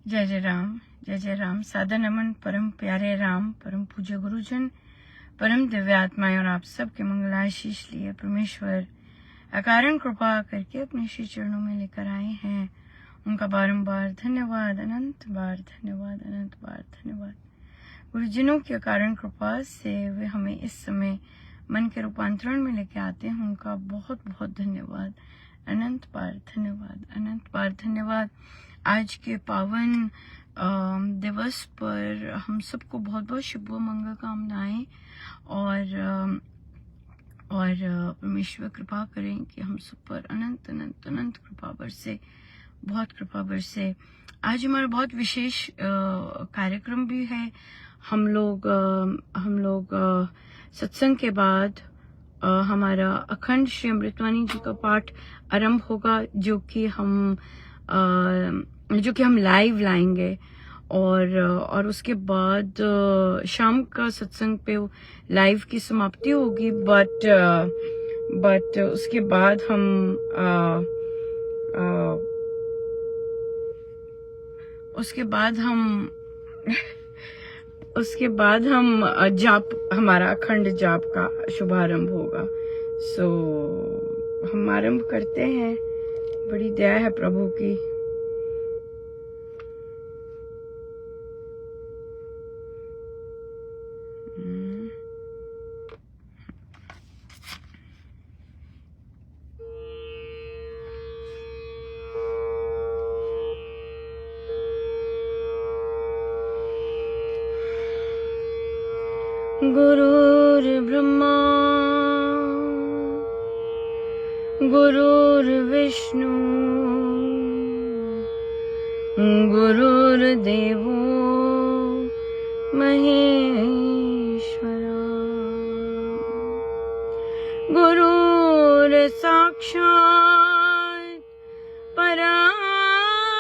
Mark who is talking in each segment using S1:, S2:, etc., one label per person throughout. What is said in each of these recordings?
S1: जय जय राम, जय जय राम। सादर नमन परम प्यारे राम, परम पूज्य गुरुजन, परम दिव्य आत्माएं और आप सबके मंगलाशीष लिए परमेश्वर अकारण कृपा करके अपने श्री चरणों में लेकर आए हैं। उनका बारंबार धन्यवाद, अनंत बार धन्यवाद, अनंत बार धन्यवाद। गुरुजनों की अकारण कृपा से वे हमें इस समय मन के रूपांतरण में लेके आते हैं। उनका बहुत बहुत धन्यवाद, अनंत बार धन्यवाद, अनंत बार धन्यवाद। आज के पावन दिवस पर हम सबको बहुत बहुत शुभ मंगल कामनाएं और परमेश्वर कृपा करें कि हम सब पर अनंत अनंत अनंत कृपा बरसे, बहुत कृपा बरसे। आज हमारा बहुत विशेष कार्यक्रम भी है। हम लोग सत्संग के बाद हमारा अखंड श्री अमृतवाणी जी का पाठ आरंभ होगा, जो कि हम लाइव लाएंगे और उसके बाद शाम का सत्संग पे लाइव की समाप्ति होगी। बट उसके बाद हम जाप, हमारा अखंड जाप का शुभारंभ होगा। सो हम आरंभ करते हैं। बड़ी दया है प्रभु की। गुरुर्ब्रह्मा गुरुर्विष्णु गुरुर्देवो महेश्वरा, गुरुर्साक्षात् परब्रह्मा,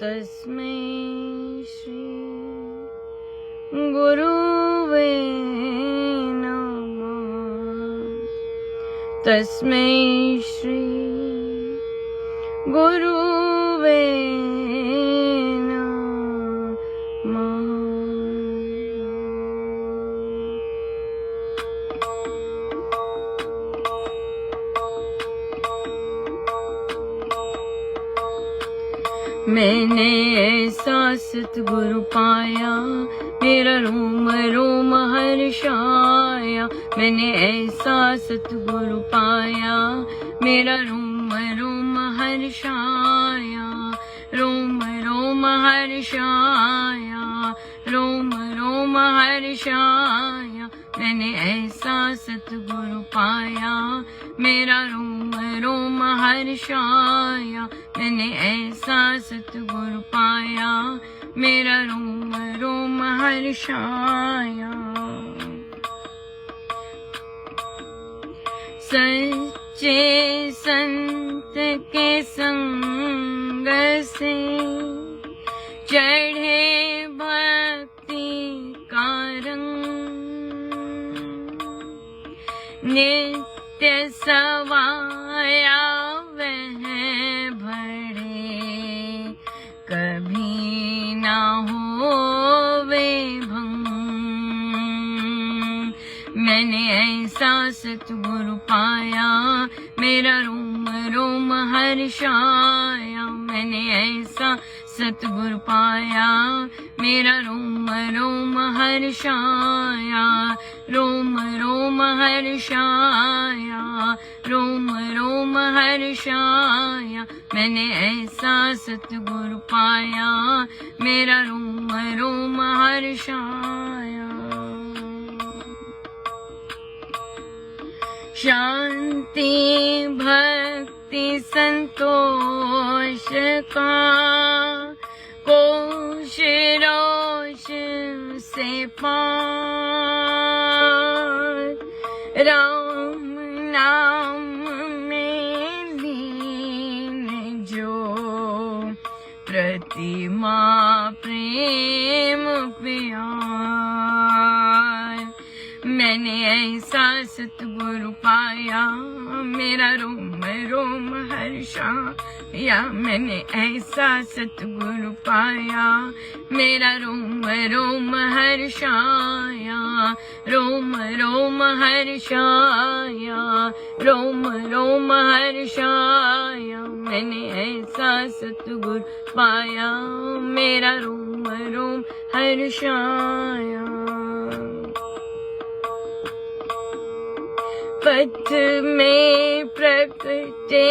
S1: तस्मै श्री गुरुवे नमः, तस्मै श्री गुरुवे नमः। मैंने ऐसा सतगुरु पाया, मेरा रोम रोम हर्षाया। मैंने ऐसा सतगुरु पाया, मेरा रोम रोम हर्षाया, रोम रोम हर्षाया, रोम रोम हर्षाया। मैंने ऐसा सतगुरु पाया, मेरा रोम रोम हर्षाया। मैंने ऐसा सतगुरु पाया, मेरा रोम रोम हर्षाया। सच्चे संत के संग से चढ़े भक्ति का रंग, नित्य सवाया वह भरे, कभी ना होवे भंग। मैंने ऐसा सतगुरु पाया, मेरा रोम रोम हर्षाया। मैंने ऐसा सतगुरु पाया, मेरा रोम रोम हर्षाया, रोम रोम हर्षाया, रोम रोम हर्षाया। मैंने ऐसा सतगुरु पाया, मेरा रोम रोम हर्षाया। शांति भक्ति संतोष का कोश रोश से पार, राम नाम में लीन जो प्रतिमा प्रेम प्यार। मैंने ऐसा सतगुरु पाया, मेरा रोम रोम हर्षा या मैंने ऐसा सतगुरु पाया मेरा रोम रोम हर्षाया रोम रोम हर्षाया रोम रोम हर्षाया मैंने ऐसा सतगुरु पाया मेरा रोम रोम हर्षाया पथ में प्रकटे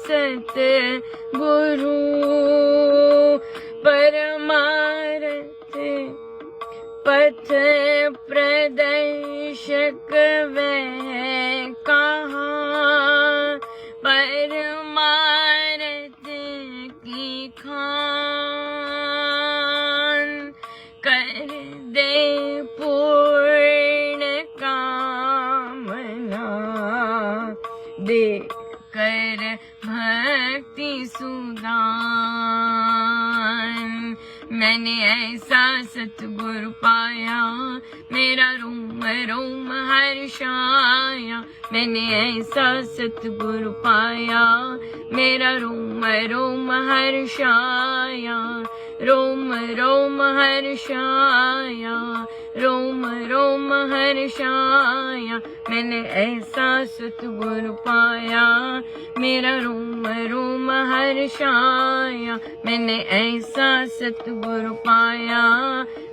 S1: सत गुरु परमार्थ पथ प्रदर्शक वह कहाँ परमार्थ की खान कर दे पूर्ण कामना दे कर भक्ति सुदान मैंने ऐसा सतगुरु पाया मेरा रोम रोम हर्षाया मैंने ऐसा सतगुरु पाया मेरा रोम रोम हर्षाया रोम रोम हर्षाया रोम रोम हर्षाया मैंने ऐसा सतगुरु पाया मेरा रोम रोम हर्षाया मैंने ऐसा सतगुरु पाया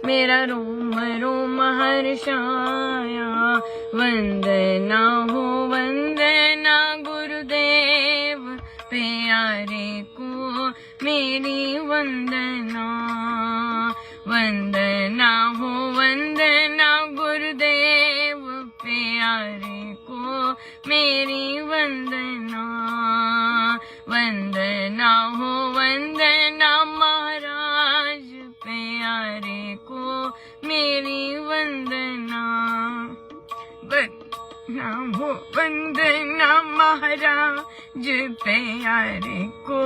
S1: मेरा रोम रोम हर्षाया वंदना हो वंदना गुरुदेव प्यारे को मेरी वंदना वंदना हो वंदना गुरुदेव प्यारे को मेरी वंदना वंदना हो वंदना महाराज प्यारे को मेरी वंदना वंदना हो वंदना महाराज प्यारे को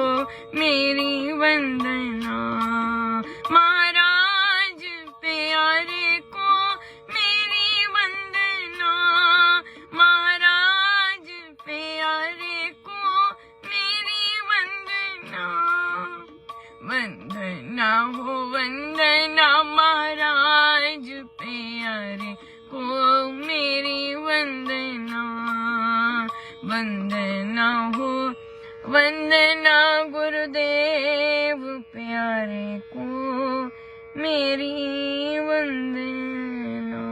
S1: मेरी वंदना महाराज प्यारे को मेरी वंदना महाराज प्यारे को मेरी वंदना वंदना हो वंदना महाराज प्यारे को मेरी वंदना वंदना हो वंदना गुरुदेव प्यारे को मेरी वंदना।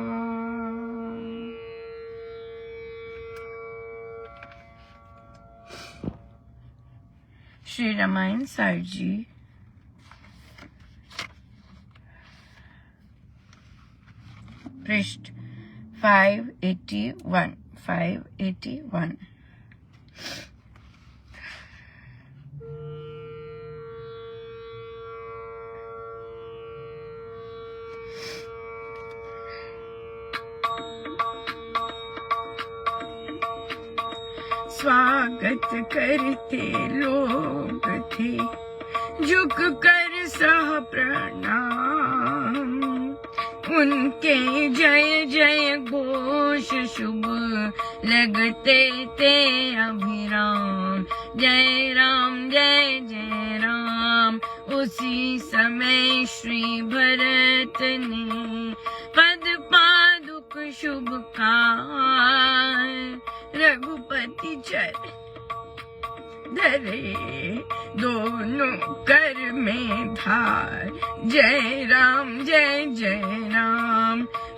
S1: श्री रामायण सार जी पृष्ठ 581 स्वागत करते लोग थे झुक कर सह प्रणाम उनके जय जय घोष शुभ लगते थे अभिराम जय जय राम उसी समय श्री भरत ने पद पादुक शुभ का रघुपति चर धरे दोनों कर में धार जय राम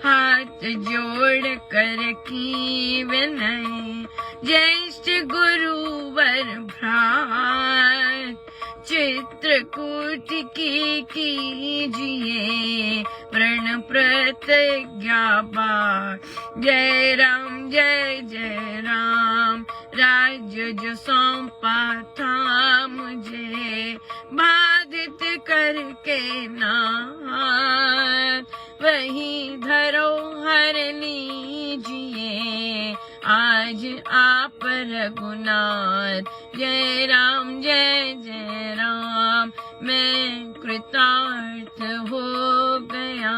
S1: हाथ जोड़ कर की विनय ज्येष्ठ गुरुवर भ्रात चित्रकूट की कीजिए प्रण प्रतिज्ञा बार जय राम राज्य जो सौंपा था मुझे बाधित करके नाथ वही धरोहर लीजिए आज आप रघुनाथ जय राम मैं कृतार्थ हो गया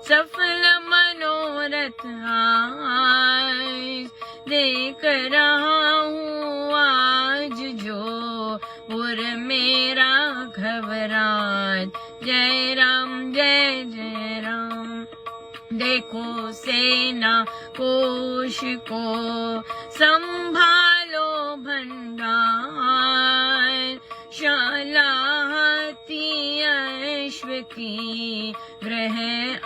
S1: सफल मनोरथ आज देख रहा हूँ जय राम जय जय राम। देखो सेना कोश को संभालो भंडार, शाला हाथी अश्व की ग्रह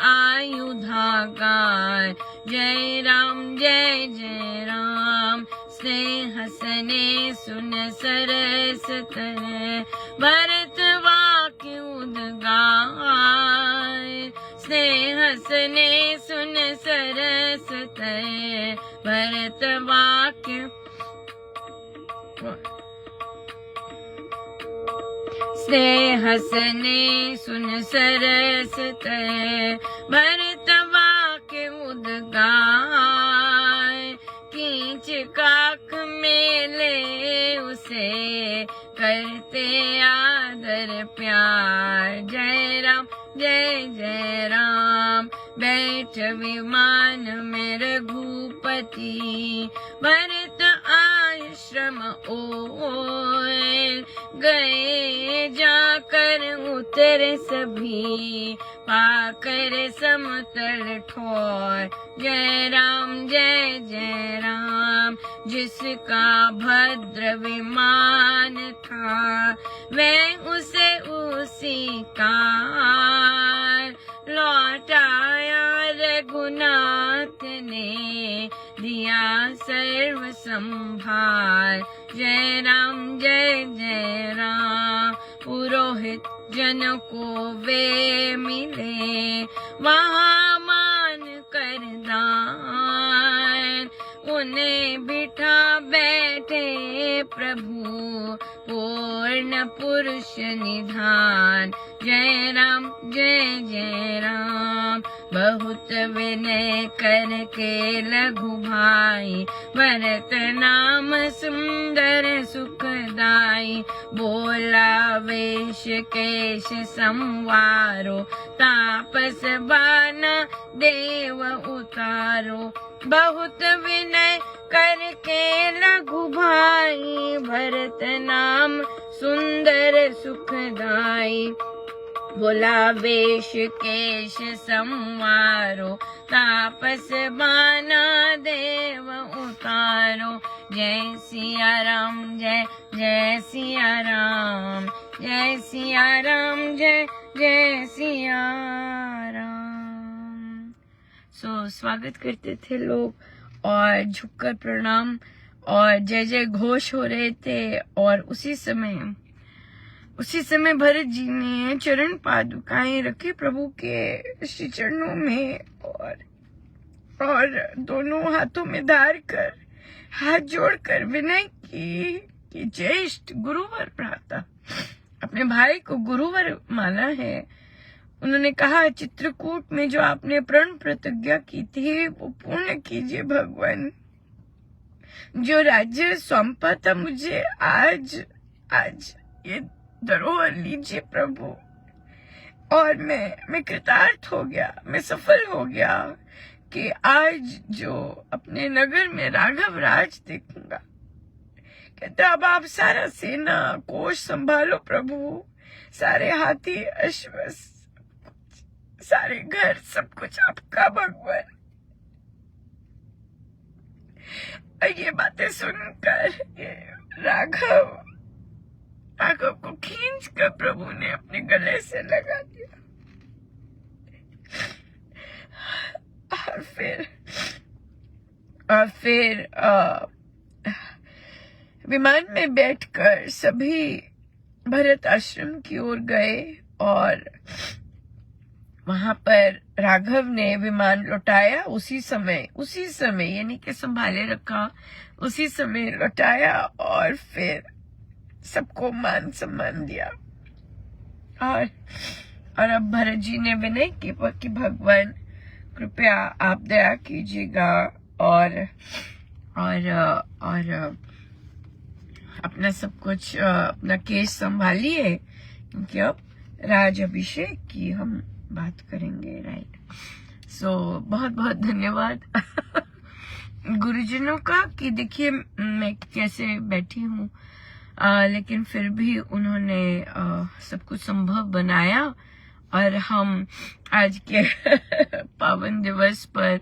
S1: आयुधागार। जय राम जय जय राम। स्नेह सने सुन सरस तर भरत वाक्य उद्गार। स्नेह सने सुन सरस तर भरत वाक्य। स्नेह सने सुन सरस तर भरत वाक्य उद्गार। खींच काख में ले उसे करते आदर प्यार। जय राम जय जय राम। बैठ विमान में रघुपति भरत आश्रम ओर। गए जाकर उतर सभी पाकर समतल ठोर। जय राम जय जय राम। जिसका भद्र विमान था वह उसे उसी का लौटाया रघुनाथ ने दिया सर्व संभार। जय राम जय जय राम। पुरोहित जन को वे मिले वहाँ मान कर दान। उन्हें बिठा बैठे प्रभु पूर्ण पुरुष निधान। जय राम जय जय राम। बहुत विनय करके लघु भाई भरत नाम सुंदर सुखदाई। बोला वेश केश संवारो तापस बाना देव उतारो। बहुत विनय करके लघु भाई भरत नाम सुंदर सुखदाई। बोला वेश केश संवारो तापस बाना देव उतारो। जय सिया राम जय जय सिया राम। जय सिया राम जय जय सिया राम। स्वागत करते थे लोग और झुककर प्रणाम और जय जय घोष हो रहे थे। और उसी समय भरत जी ने चरण पादुकाएं रखी प्रभु के श्री चरणों में और दोनों हाथों में धार कर हाथ जोड़कर विनय की कि ज्येष्ठ गुरुवर भ्राता अपने भाई को गुरुवर माना है। उन्होंने कहा चित्रकूट में जो आपने प्रण प्रतिज्ञा की थी वो पूर्ण कीजिए भगवान। जो राज्य सौंपा था मुझे आज ये धरोहर लीजिए प्रभु। और मैं कृतार्थ हो गया, मैं सफल हो गया कि आज जो अपने नगर में राघव राज देखूंगा। कहते अब आप सारा सेना कोष संभालो प्रभु। सारे हाथी अश्व सारे घर सब कुछ आपका भगवान। और ये बातें सुनकर राघव को खींच कर प्रभु ने अपने गले से लगा दिया। और फिर विमान में बैठकर सभी भरत आश्रम की ओर गए और वहां पर राघव ने विमान लौटाया। उसी समय यानी कि संभाले रखा, उसी समय लौटाया और फिर सबको मान सम्मान दिया। और अब भरत जी ने विनय की कि भगवान कृपया आप दया कीजिएगा और अपना सब कुछ अपना केस संभालिए क्योंकि अब राज अभिषेक की हम बात करेंगे। राइट। बहुत बहुत धन्यवाद गुरुजनों का कि देखिए मैं कैसे बैठी हूँ लेकिन फिर भी उन्होंने सब कुछ संभव बनाया और हम आज के पावन दिवस पर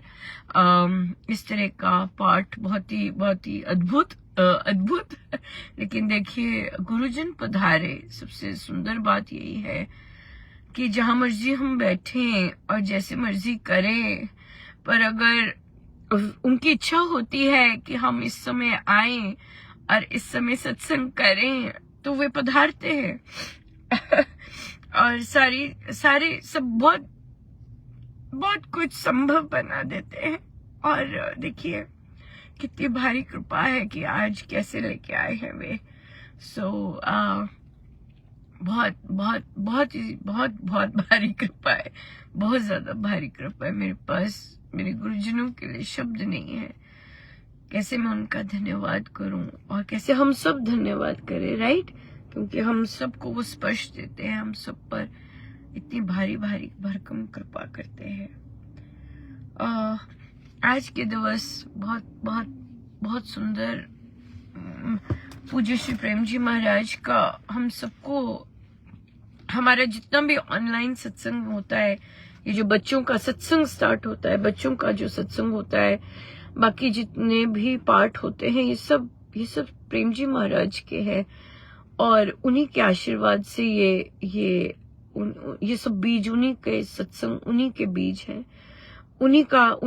S1: इस तरह का पाठ बहुत ही अद्भुत लेकिन देखिए गुरुजन पधारे। सबसे सुंदर बात यही है कि जहां मर्जी हम बैठें और जैसे मर्जी करें, पर अगर उनकी इच्छा होती है कि हम इस समय आएं और इस समय सत्संग करें तो वे पधारते हैं और सारी सब बहुत कुछ संभव बना देते हैं। और देखिए कितनी भारी कृपा है कि आज कैसे लेके आए हैं वे। बहुत भारी कृपा है, बहुत ज्यादा भारी कृपा है। मेरे पास मेरे गुरुजनों के लिए शब्द नहीं है, कैसे मैं उनका धन्यवाद करूं और कैसे हम सब धन्यवाद करें, राइट? क्योंकि हम सबको वो स्पर्श देते हैं, हम सब पर इतनी भारी भरकम कृपा करते हैं। आज के दिवस बहुत सुंदर पूज्य श्री प्रेम जी महाराज का हम सबको, हमारा जितना भी ऑनलाइन सत्संग होता है, ये जो बच्चों का सत्संग स्टार्ट होता है, बच्चों का जो सत्संग होता है, बाकी जितने भी पाठ होते हैं, ये सब प्रेम जी महाराज के हैं और उन्हीं के आशीर्वाद से ये सब बीज, उन्हीं के सत्संग, उन्हीं के बीज हैं। उन्हीं का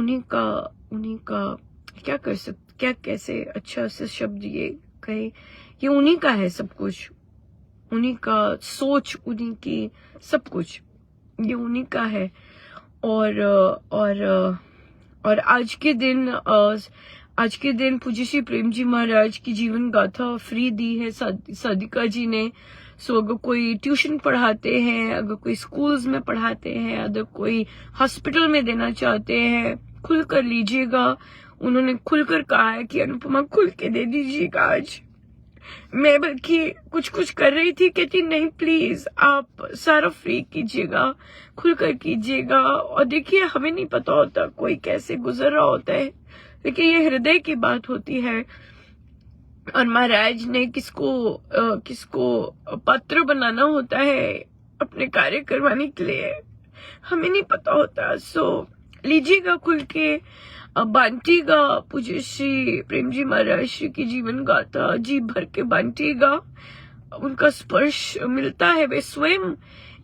S1: क्या कर सकते, क्या कैसे अच्छा से शब्द ये कहे, ये उन्हीं का है सब कुछ, उन्हीं का सोच, उन्हीं की सब कुछ, ये उन्हीं का है। और आज के दिन पूज्य श्री प्रेम जी महाराज की जीवन गाथा फ्री दी है साधिका जी ने। सो अगर कोई ट्यूशन पढ़ाते हैं, अगर कोई स्कूल्स में पढ़ाते हैं, अगर कोई हॉस्पिटल में देना चाहते हैं, खुलकर लीजिएगा। उन्होंने खुलकर कहा है कि अनुपमा खुल के दे दीजिएगा आज। मैं बल्कि कुछ कर रही थी, कहती नहीं प्लीज आप सारा फ्री कीजिएगा, खुलकर कीजिएगा। और देखिए हमें नहीं पता होता कोई कैसे गुजर रहा होता है, लेकिन ये हृदय की बात होती है। और महाराज ने किसको पात्र बनाना होता है अपने कार्य करवाने के लिए, हमें नहीं पता होता। सो लीजिएगा खुल के, बांटिएगा पूज्य श्री प्रेम जी महाराज श्री की जीवन गाथा जी भर के बांटिएगा। उनका स्पर्श मिलता है, वे स्वयं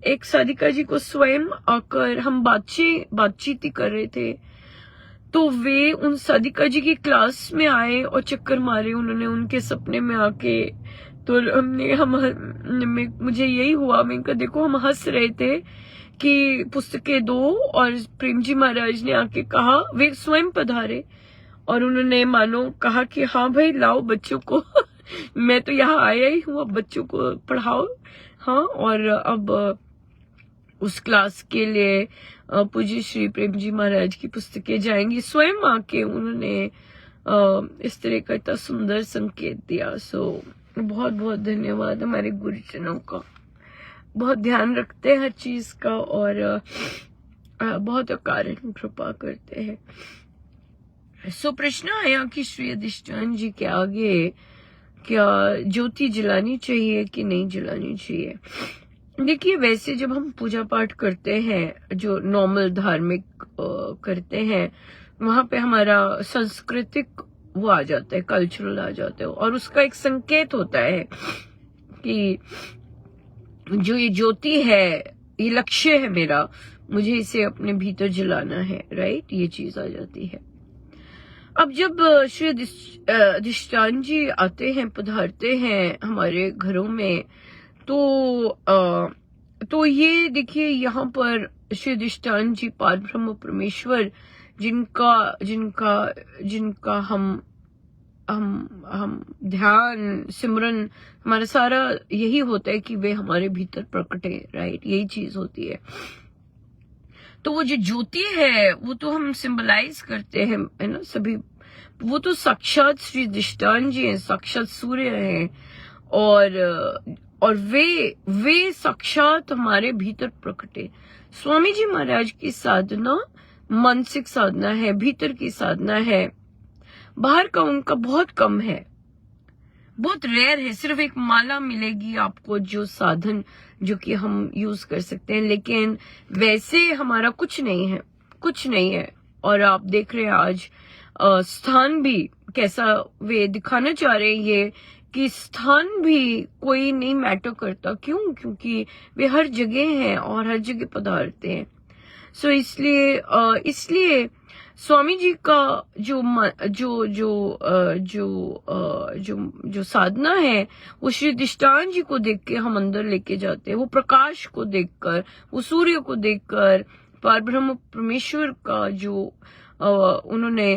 S1: एक साधिका जी को स्वयं आकर, हम बातचीत ही कर रहे थे तो वे उन साधिका जी की क्लास में आए और चक्कर मारे उन्होंने उनके सपने में आके। तो मुझे यही हुआ, मैं कहा देखो हम हंस रहे थे कि पुस्तकें दो, और प्रेम जी महाराज ने आके कहा, वे स्वयं पधारे और उन्होंने मानो कहा कि हाँ भाई लाओ बच्चों को मैं तो यहाँ आया ही हूँ, अब बच्चों को पढ़ाओ। हाँ, और अब उस क्लास के लिए पूज्य श्री प्रेम जी महाराज की पुस्तकें जाएंगी। स्वयं आके उन्होंने इस तरह का इतना सुंदर संकेत दिया। सो बहुत धन्यवाद हमारे गुरुजनों का, बहुत ध्यान रखते हैं हर चीज का और बहुत अकारण कृपा करते हैं। सो प्रश्न आया कि श्री अधिष्ठान जी के आगे क्या ज्योति जलानी चाहिए कि नहीं जलानी चाहिए। देखिए वैसे जब हम पूजा पाठ करते हैं, जो नॉर्मल धार्मिक करते हैं, वहां पे हमारा सांस्कृतिक वो आ जाता है, कल्चरल आ जाता है, और उसका एक संकेत होता है कि जो ये ज्योति है, ये लक्ष्य है मेरा, मुझे इसे अपने भीतर जलाना है, राइट? ये चीज आ जाती है। अब जब श्री अधिष्ठान जी आते हैं, पधारते हैं हमारे घरों में, तो ये देखिए यहाँ पर श्री अधिष्ठान जी पार ब्रह्म परमेश्वर जिनका हम ध्यान सिमरन, हमारा सारा यही होता है कि वे हमारे भीतर प्रकटे, राइट? यही चीज होती है। तो वो जो ज्योति है वो तो हम सिंबलाइज करते हैं, है ना सभी, वो तो साक्षात श्री अधिष्ठान जी हैं, साक्षात सूर्य हैं, और वे साक्षात हमारे भीतर प्रकटे। स्वामी जी महाराज की साधना मानसिक साधना है, भीतर की साधना है, बाहर का उनका बहुत कम है, बहुत रेयर है, सिर्फ एक माला मिलेगी आपको जो साधन जो कि हम यूज कर सकते हैं, लेकिन वैसे हमारा कुछ नहीं है, कुछ नहीं है। और आप देख रहे हैं आज स्थान भी कैसा वे दिखाना चाह रहे हैं ये कि स्थान भी कोई नहीं मैटर करता। क्यों? क्योंकि वे हर जगह हैं और हर जगह पधारते हैं। सो इसलिए स्वामी जी का जो जो जो जो जो जो साधना है वो श्री अधिष्ठान जी को देख के हम अंदर लेके जाते हैं। वो प्रकाश को देखकर, वो सूर्य को देखकर, परब्रह्म परमेश्वर का जो उन्होंने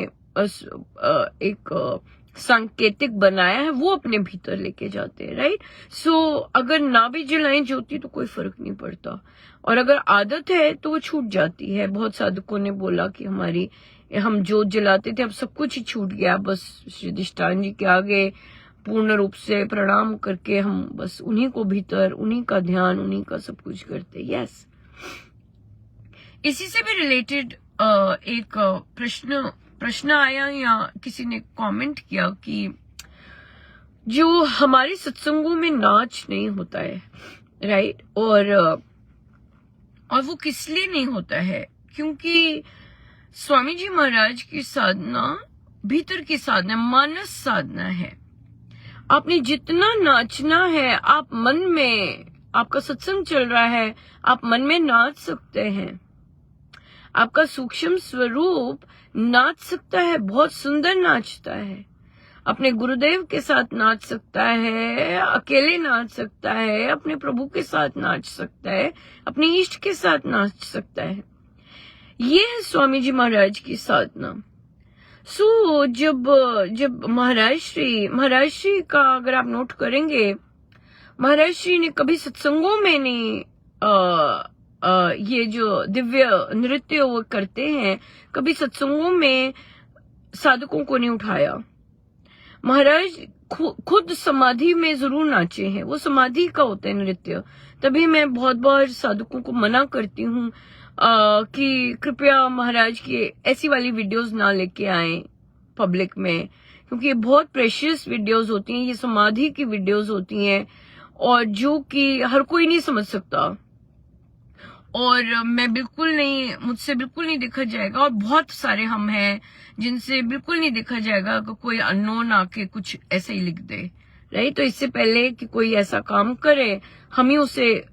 S1: एक सांकेतिक बनाया है वो अपने भीतर लेके जाते हैं, राइट। सो अगर ना भी जलाएं ज्योति तो कोई फर्क नहीं पड़ता, और अगर आदत है तो वो छूट जाती है। बहुत साधकों ने बोला कि हम जोत जलाते थे, अब सब कुछ ही छूट गया, बस श्री अधिष्ठान जी के आगे पूर्ण रूप से प्रणाम करके हम बस उन्हीं को भीतर, उन्हीं का ध्यान, उन्हीं का सब कुछ करते। यस, इसी से भी रिलेटेड एक प्रश्न आया या किसी ने कमेंट किया कि जो हमारे सत्संगों में नाच नहीं होता है, राइट, और वो किस लिए नहीं होता है? क्योंकि स्वामी जी महाराज की साधना भीतर की साधना, मानस साधना है। आपने जितना नाचना है, आप मन में, आपका सत्संग चल रहा है, आप मन में नाच सकते हैं। आपका सूक्ष्म स्वरूप नाच सकता है, बहुत सुंदर नाचता है। अपने गुरुदेव के साथ नाच सकता है, अकेले नाच सकता है, अपने प्रभु के साथ नाच सकता है, अपने इष्ट के साथ नाच सकता है। ये है स्वामी जी महाराज की साधना। सो जब महाराज श्री का अगर आप नोट करेंगे, महाराज श्री ने कभी सत्संगों में नहीं ये जो दिव्य नृत्य वो करते हैं, कभी सत्संगों में साधकों को नहीं उठाया। महाराज खुद समाधि में जरूर नाचे हैं, वो समाधि का होता है नृत्य। तभी मैं बहुत बार साधकों को मना करती हूँ कि कृपया महाराज की ऐसी वाली वीडियोस ना लेके आए पब्लिक में, क्योंकि ये बहुत प्रेशियस वीडियोस होती हैं, ये समाधि की वीडियोस होती हैं और जो कि हर कोई नहीं समझ सकता, और मुझसे बिल्कुल नहीं देखा जाएगा। और बहुत सारे हम हैं जिनसे बिल्कुल नहीं देखा जाएगा कि कोई अननोन आके कुछ ऐसे ही लिख दे, राइट। तो इससे पहले कि कोई ऐसा काम करे, हम ही उसे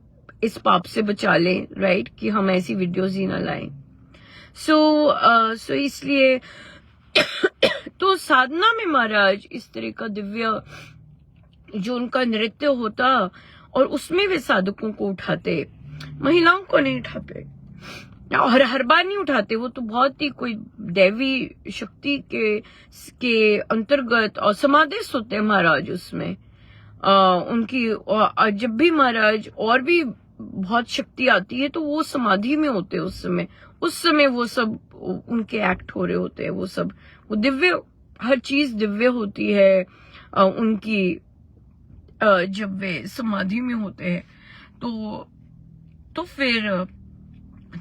S1: इस पाप से बचा लें, राइट, कि हम ऐसी वीडियोस ही ना लाएं। सो इसलिए तो साधना में महाराज इस तरह का दिव्य जो उनका नृत्य होता, और उसमें वे साधकों को उठाते, महिलाओं को नहीं उठाते, और हर बार नहीं उठाते। वो तो बहुत ही कोई दैवी शक्ति के अंतर्गत और समादेश होते हैं महाराज उसमें। उनकी जब भी महाराज और भी बहुत शक्ति आती है तो वो समाधि में होते हैं उस समय वो सब उनके एक्ट हो रहे होते हैं, वो दिव्य, हर चीज दिव्य होती है उनकी जब वे समाधि में होते हैं।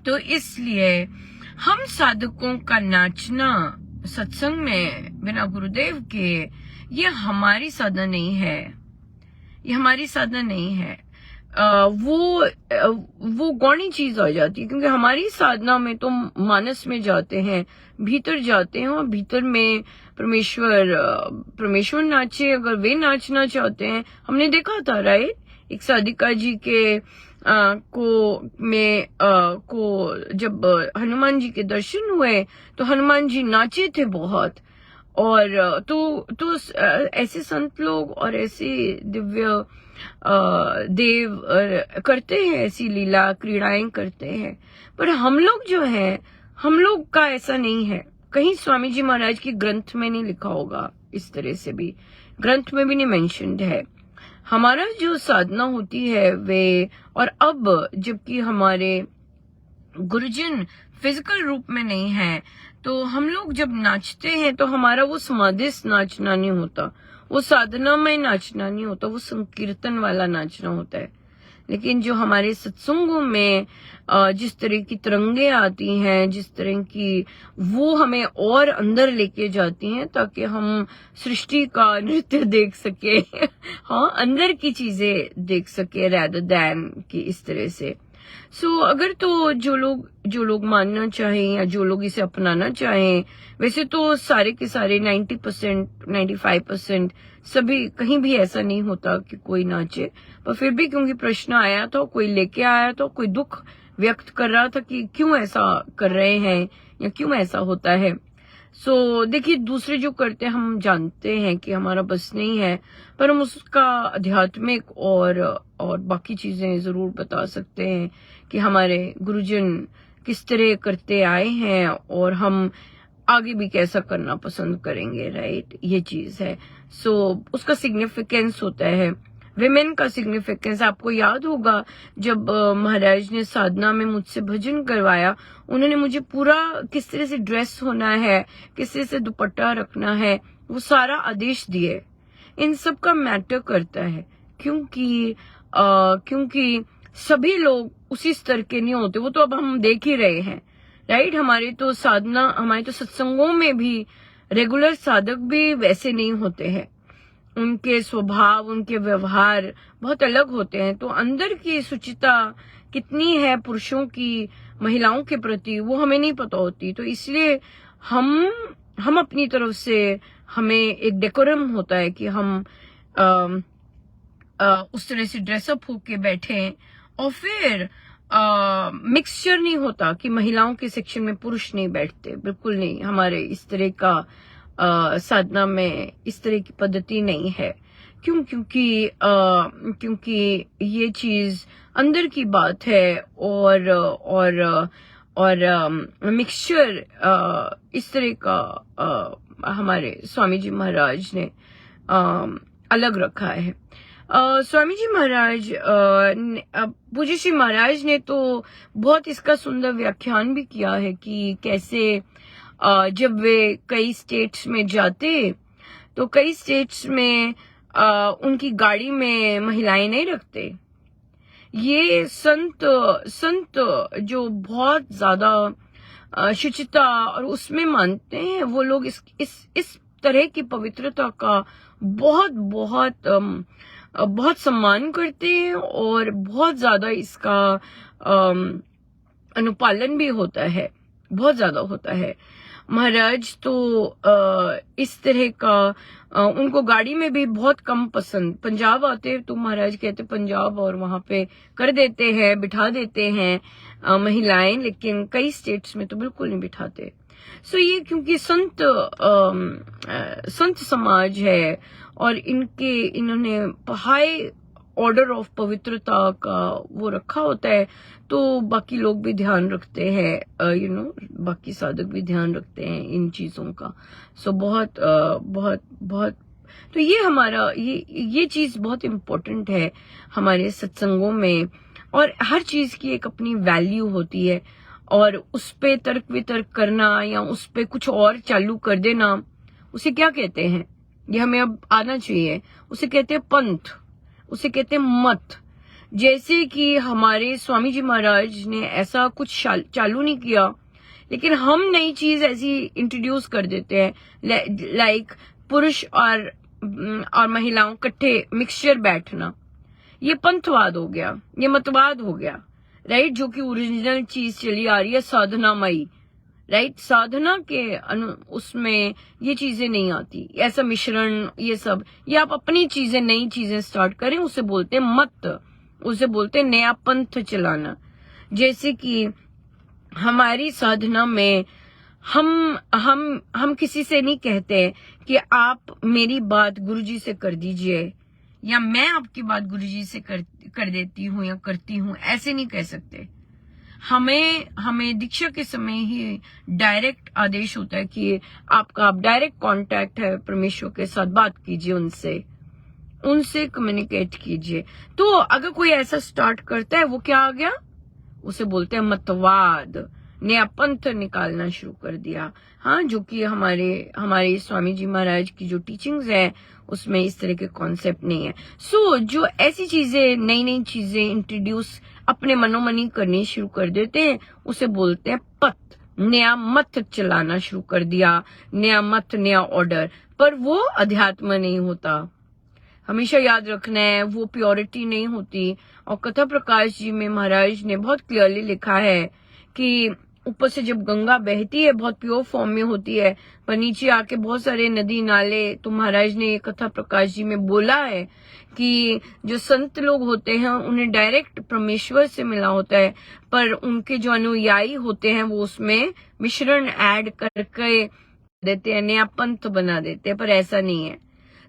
S1: तो इसलिए हम साधकों का नाचना सत्संग में बिना गुरुदेव के, ये हमारी साधना नहीं है, ये हमारी साधना नहीं है। वो गौणी चीज आ जाती है, क्योंकि हमारी साधना में तो मानस में जाते हैं, भीतर जाते हैं, और भीतर में परमेश्वर नाचे। अगर वे नाचना चाहते हैं, हमने देखा था, राइट, एक साधिका जी के को जब हनुमान जी के दर्शन हुए तो हनुमान जी नाचे थे बहुत। और तो ऐसे संत लोग और ऐसे दिव्य देव करते हैं, ऐसी लीला क्रीड़ाएं करते हैं। पर हम लोग जो है, हम लोग का ऐसा नहीं है। कहीं स्वामी जी महाराज की ग्रंथ में नहीं लिखा होगा, इस तरह से भी ग्रंथ में भी नहीं मेंशन्ड है। हमारा जो साधना होती है वे, और अब जबकि हमारे गुरुजन फिजिकल रूप में नहीं है, तो हम लोग जब नाचते हैं तो हमारा वो समाधिस्थ नाचना नहीं होता, वो साधना में नाचना नहीं होता, वो संकीर्तन वाला नाचना होता है, लेकिन जो हमारे सत्संगों में जिस तरह की तरंगे आती हैं, जिस तरह की, वो हमें और अंदर लेके जाती हैं ताकि हम सृष्टि का नृत्य देख सके हाँ, अंदर की चीजें देख सके rather than कि इस तरह से। अगर तो जो लोग मानना चाहें या जो लोग इसे अपनाना चाहें, वैसे तो सारे के सारे 90%, 95% सभी, कहीं भी ऐसा नहीं होता कि कोई नाचे, पर फिर भी क्योंकि प्रश्न आया था, कोई लेके आया था, कोई दुख व्यक्त कर रहा था कि क्यों ऐसा कर रहे हैं या क्यों ऐसा होता है। देखिए, दूसरे जो करते हैं हम जानते हैं कि हमारा बस नहीं है, पर हम उसका आध्यात्मिक और बाकी चीजें जरूर बता सकते हैं कि हमारे गुरुजन किस तरह करते आए हैं और हम आगे भी कैसा करना पसंद करेंगे, राइट? ये चीज है। उसका सिग्निफिकेंस होता है, विमेन का सिग्निफिकेंस। आपको याद होगा जब महाराज ने साधना में मुझसे भजन करवाया, उन्होंने मुझे पूरा किस तरह से ड्रेस होना है, किस तरह से दुपट्टा रखना है, वो सारा आदेश दिए। इन सब का मैटर करता है, क्योंकि सभी लोग उसी स्तर के नहीं होते। वो तो अब हम देख ही रहे हैं, राइट? हमारे तो सत्संगों में भी रेगुलर साधक भी वैसे नहीं होते हैं। उनके स्वभाव, उनके व्यवहार बहुत अलग होते हैं। तो अंदर की सुचिता कितनी है पुरुषों की महिलाओं के प्रति, वो हमें नहीं पता होती। तो इसलिए हम अपनी तरफ से, हमें एक डेकोरम होता है कि हम उस तरह से ड्रेसअप होके बैठे, और फिर मिक्सचर नहीं होता कि महिलाओं के सेक्शन में पुरुष नहीं बैठते, बिल्कुल नहीं। हमारे इस तरह का साधना में इस तरह की पद्धति नहीं है। क्योंकि ये चीज अंदर की बात है, और मिक्सचर इस तरह का हमारे स्वामी जी महाराज ने अलग रखा है। स्वामी जी महाराज, पूज्य श्री महाराज ने तो बहुत इसका सुंदर व्याख्यान भी किया है कि कैसे जब वे कई स्टेट्स में जाते, तो कई स्टेट्स में उनकी गाड़ी में महिलाएं नहीं रखते। ये संत जो बहुत ज्यादा शुचिता और उसमें मानते हैं, वो लोग इस तरह की पवित्रता का बहुत सम्मान करते हैं, और बहुत ज्यादा इसका अनुपालन भी होता है, बहुत ज्यादा होता है। महाराज तो इस तरह का उनको गाड़ी में भी बहुत कम पसंद। पंजाब आते तो महाराज कहते पंजाब, और वहां पे कर देते हैं, बिठा देते हैं महिलाएं, लेकिन कई स्टेट्स में तो बिल्कुल नहीं बिठाते। ये क्योंकि संत समाज है, और इन्होंने हाई ऑर्डर ऑफ पवित्रता का वो रखा होता है, तो बाकी लोग भी ध्यान रखते हैं, बाकी साधक भी ध्यान रखते हैं इन चीजों का। बहुत तो ये हमारा ये चीज बहुत इम्पोर्टेंट है हमारे सत्संगों में, और हर चीज की एक अपनी वैल्यू होती है, और उस पे तर्क वितर्क करना या उस पे कुछ और चालू कर देना, उसे क्या कहते हैं, ये हमें अब आना चाहिए। उसे कहते हैं पंथ, उसे कहते हैं मत। जैसे कि हमारे स्वामी जी महाराज ने ऐसा कुछ चालू नहीं किया, लेकिन हम नई चीज ऐसी इंट्रोड्यूस कर देते हैं, लाइक पुरुष और महिलाओं इकट्ठे मिक्सचर बैठना। ये पंथवाद हो गया, ये मतवाद हो गया, राइट? जो कि ओरिजिनल चीज चली आ रही है साधनामयी, राइट? साधना के उसमें ये चीजें नहीं आती, ऐसा मिश्रण, ये सब, ये आप अपनी चीजें, नई चीजें स्टार्ट करें, उसे बोलते हैं मत, उसे बोलते हैं नया पंथ चलाना। जैसे कि हमारी साधना में हम किसी से नहीं कहते कि आप मेरी बात गुरुजी से कर दीजिए, या मैं आपकी बात गुरुजी से कर देती हूँ या करती हूँ, ऐसे नहीं कह सकते। हमें दीक्षा के समय ही डायरेक्ट आदेश होता है कि आप डायरेक्ट कांटेक्ट है परमेश्वर के साथ, बात कीजिए, उनसे कम्युनिकेट कीजिए। तो अगर कोई ऐसा स्टार्ट करता है, वो क्या आ गया, उसे बोलते हैं मतवाद। नया पंथ निकालना शुरू कर दिया। हाँ, जो कि हमारे स्वामी जी महाराज की जो टीचिंग्स है उसमें इस तरह के कॉन्सेप्ट नहीं है। सो जो ऐसी चीजें, नई नई चीजें इंट्रोड्यूस अपने मनोमनी करनी शुरू कर देते हैं, उसे बोलते हैं पथ। नया मत चलाना शुरू कर दिया, नया मत, नया ऑर्डर, पर वो अध्यात्म नहीं होता। हमेशा याद रखना है, वो प्योरिटी नहीं होती। और कथा प्रकाश जी में महाराज ने बहुत क्लियरली लिखा है कि ऊपर से जब गंगा बहती है बहुत प्योर फॉर्म में होती है, पर नीचे आके बहुत सारे नदी नाले, तो महाराज ने ये कथा प्रकाश जी में बोला है कि जो संत लोग होते हैं उन्हें डायरेक्ट परमेश्वर से मिला होता है, पर उनके जो अनुयायी होते हैं वो उसमें मिश्रण ऐड करके देते हैं, नया पंथ बना देते हैं, पर ऐसा नहीं है।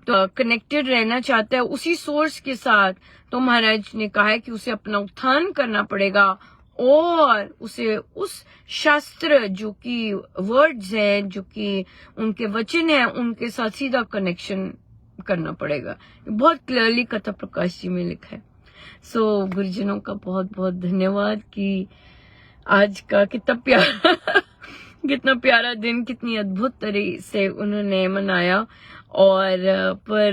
S1: तो कनेक्टेड रहना चाहता है उसी सोर्स के साथ, तो महाराज ने कहा है कि उसे अपना उत्थान करना पड़ेगा और उसे उस शास्त्र जो कि वर्ड्स हैं, जो कि उनके वचन हैं, उनके साथ सीधा कनेक्शन करना पड़ेगा। बहुत क्लियरली कथा प्रकाश जी में लिखा है। सो गुरुजनों का बहुत बहुत धन्यवाद कि आज का कितना प्यारा दिन, कितनी अद्भुत तरह से उन्होंने मनाया, और पर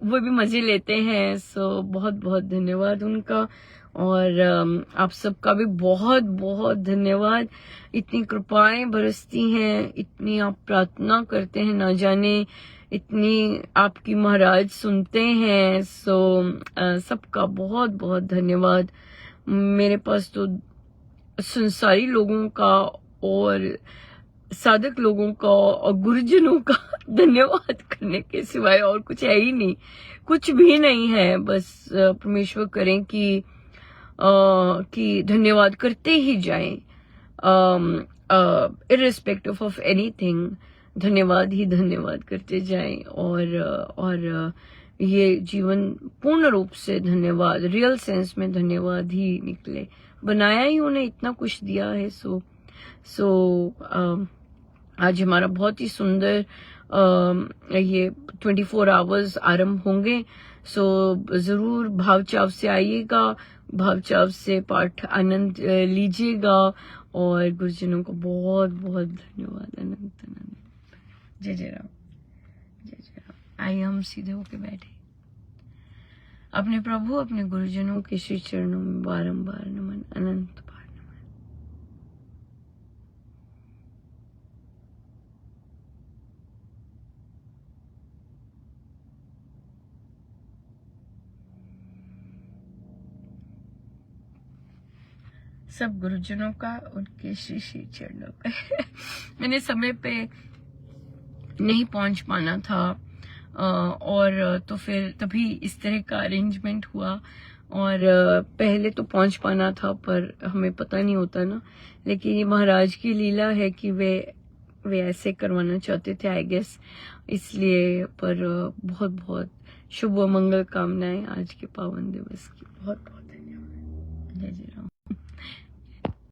S1: वो भी मजे लेते हैं। सो बहुत बहुत धन्यवाद उनका, और आप सबका भी बहुत बहुत धन्यवाद। इतनी कृपाएं बरसती हैं, इतनी आप प्रार्थना करते हैं, ना जाने इतनी आपकी महाराज सुनते हैं। सो सबका बहुत बहुत धन्यवाद। मेरे पास तो संसारी लोगों का और साधक लोगों का और गुरुजनों का धन्यवाद करने के सिवाय और कुछ है ही नहीं, कुछ भी नहीं है। बस परमेश्वर करें कि धन्यवाद करते ही जाएं, इर्रिस्पेक्टिव ऑफ एनीथिंग, धन्यवाद ही धन्यवाद करते जाएं, और ये जीवन पूर्ण रूप से धन्यवाद, रियल सेंस में धन्यवाद ही निकले। बनाया ही उन्हें, इतना कुछ दिया है। सो आज हमारा बहुत ही सुंदर ये 24 आवर्स आरंभ होंगे। सो जरूर भाव चाव से आइएगा, भाव चाव से पाठ आनंद लीजिएगा, और गुरुजनों को बहुत बहुत धन्यवाद। अनंत अनंत जय जय राम, जय जय राम। आइए हम सीधे होके बैठे, अपने प्रभु अपने गुरुजनों के श्री चरणों में बारंबार नमन, अनंत बार नमन। सब गुरुजनों का, उनके श्री श्री चरणों का। मैंने समय पे नहीं पहुंच पाना था, और तो फिर तभी इस तरह का अरेंजमेंट हुआ, और पहले तो पहुंच पाना था पर हमें पता नहीं होता ना, लेकिन ये महाराज की लीला है कि वे ऐसे करवाना चाहते थे आई गेस, इसलिए। पर बहुत बहुत शुभ मंगल कामनाएं आज के पावन दिवस की। बहुत बहुत धन्यवाद। जय जय राम।